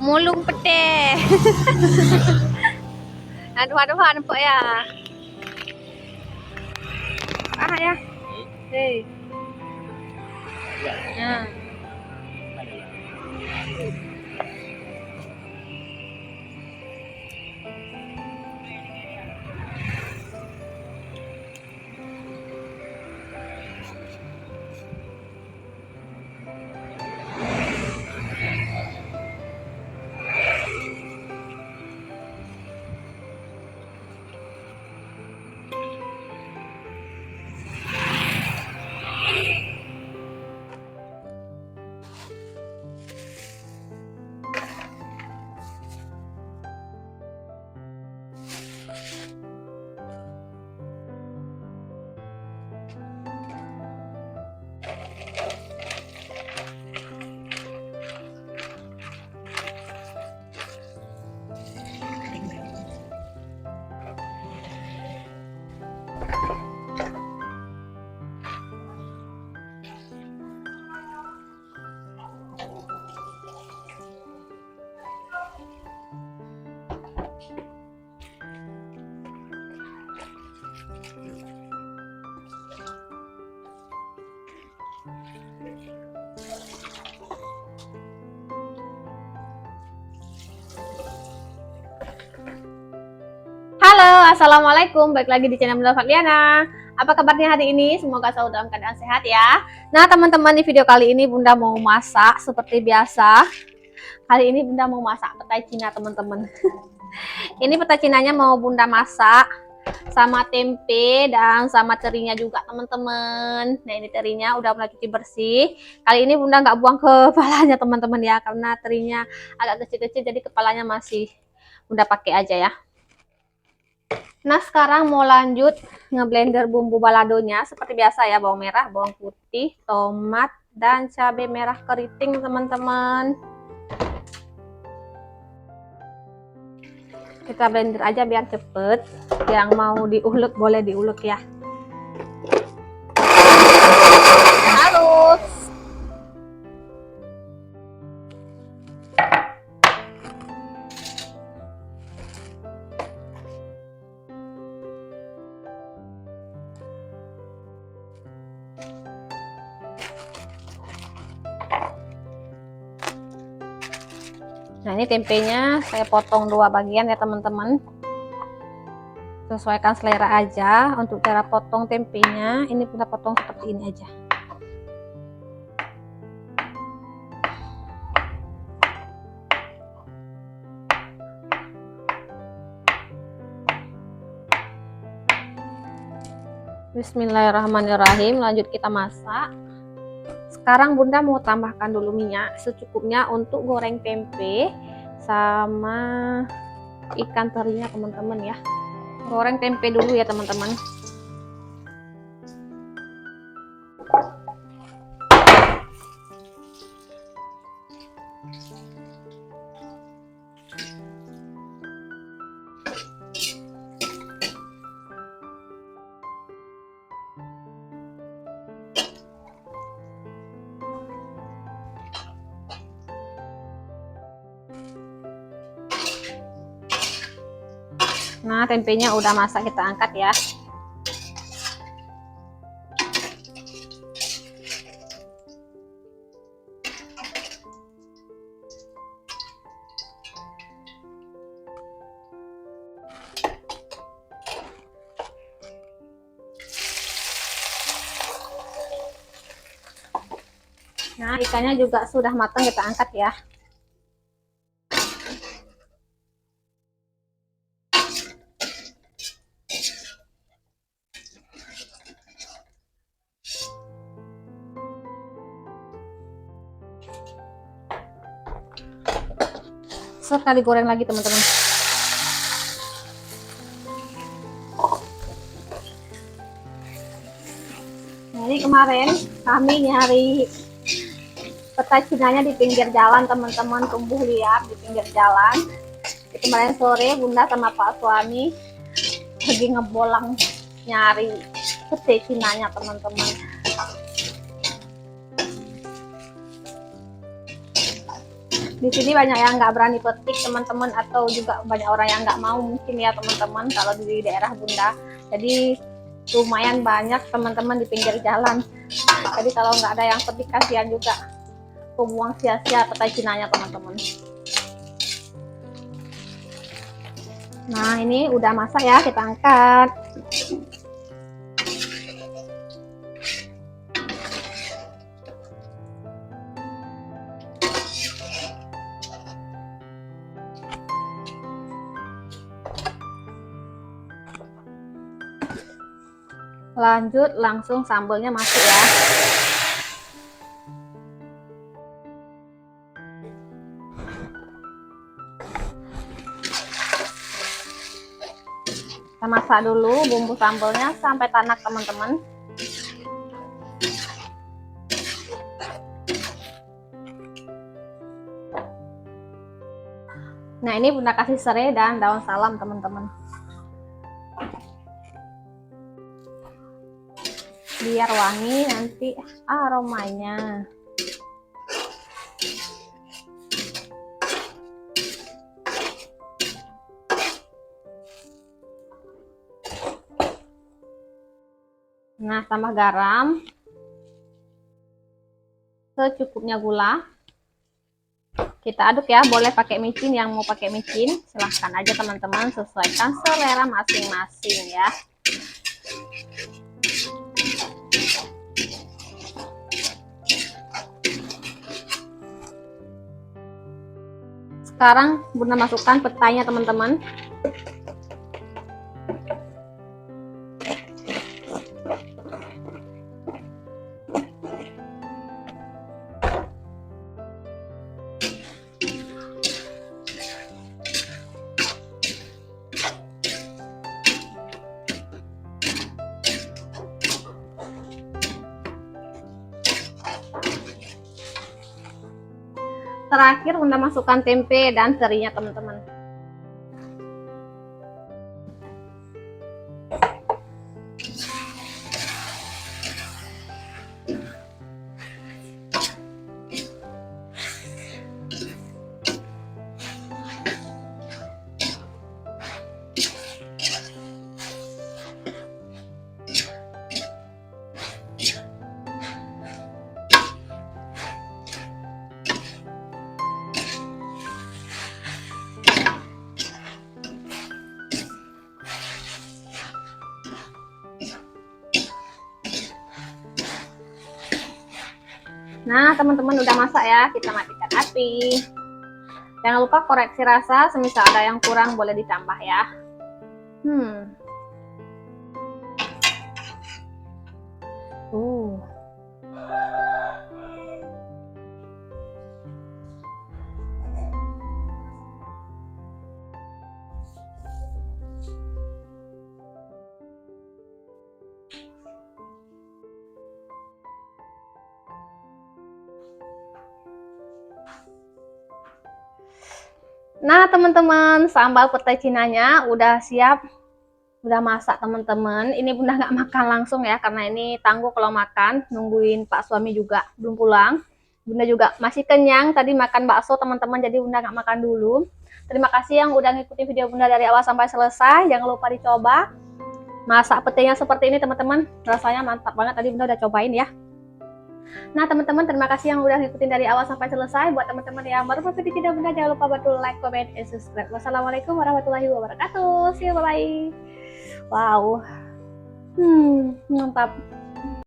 mulung pete. Aduh, empuk ya. Ya. Hei. Nah. Halo, assalamualaikum. Balik lagi di channel Bunda Fadliana. Apa kabarnya hari ini? Semoga selalu dalam keadaan sehat ya. Nah, teman-teman, di video kali ini Bunda mau masak seperti biasa. Kali ini Bunda mau masak petai Cina, teman-teman. Ini petai Cinanya mau Bunda masak sama tempe dan sama terinya juga, teman-teman. Nah, ini terinya udah Bunda cuci bersih. Kali ini Bunda nggak buang kepalanya, teman-teman ya, karena terinya agak kecil-kecil, jadi kepalanya masih Bunda pakai aja ya. Nah, sekarang mau lanjut ngeblender bumbu baladonya seperti biasa ya, bawang merah, bawang putih, tomat, dan cabai merah keriting, teman-teman. Kita blender aja biar cepet. Yang mau diulek boleh diulek ya. Halus. Nah, ini tempenya saya potong 2 bagian ya, teman-teman. Sesuaikan selera aja untuk cara potong tempenya. Ini kita potong seperti ini aja. Bismillahirrahmanirrahim. Lanjut kita masak. Sekarang Bunda mau tambahkan dulu minyak secukupnya untuk goreng tempe sama ikan terinya, teman-teman ya. Goreng tempe dulu ya, teman-teman. Nah, tempenya udah masak, kita angkat ya. Nah, ikannya juga sudah matang, kita angkat ya. Sekali goreng lagi, teman-teman. Nah, ini kemarin kami nyari petai Cinanya di pinggir jalan, teman-teman, tumbuh liar di pinggir jalan. Jadi kemarin sore Bunda sama Pak suami lagi ngebolang nyari petai Cinanya, teman-teman. Di sini banyak yang nggak berani petik teman-teman, atau juga banyak orang yang nggak mau mungkin ya teman-teman kalau di daerah Bunda. Jadi lumayan banyak teman-teman di pinggir jalan. Jadi kalau nggak ada yang petik kasihan juga, buang sia-sia petai cinanya teman-teman. Nah ini udah masak ya, kita angkat. Lanjut langsung sambelnya masuk ya. Kita masak dulu bumbu sambelnya sampai tanak teman-teman. Nah ini Bunda kasih serai dan daun salam teman-teman, biar wangi nanti aromanya. Nah tambah garam secukupnya, gula. Kita aduk ya, boleh pakai micin, yang mau pakai micin silahkan aja teman-teman, sesuaikan selera masing-masing ya. Sekarang Bunda masukkan petainya teman-teman. Terakhir Bunda masukkan tempe dan terinya teman-teman. Nah teman-teman udah masak ya, kita matikan api. Jangan lupa koreksi rasa, semisal ada yang kurang boleh ditambah ya. Nah teman-teman, sambal petai cinanya udah siap, udah masak teman-teman. Ini Bunda nggak makan langsung ya, karena ini tangguh kalau makan, nungguin Pak suami juga belum pulang. Bunda juga masih kenyang, tadi makan bakso teman-teman, jadi Bunda nggak makan dulu. Terima kasih yang udah ngikutin video Bunda dari awal sampai selesai. Jangan lupa dicoba masak petainya seperti ini teman-teman, rasanya mantap banget, tadi Bunda udah cobain ya. Nah teman-teman, terima kasih yang udah ngikutin dari awal sampai selesai. Buat teman-teman yang baru nonton video Bunda, jangan lupa bantu like, comment, and subscribe. Wassalamualaikum warahmatullahi wabarakatuh. See you, bye-bye. Wow, mantap.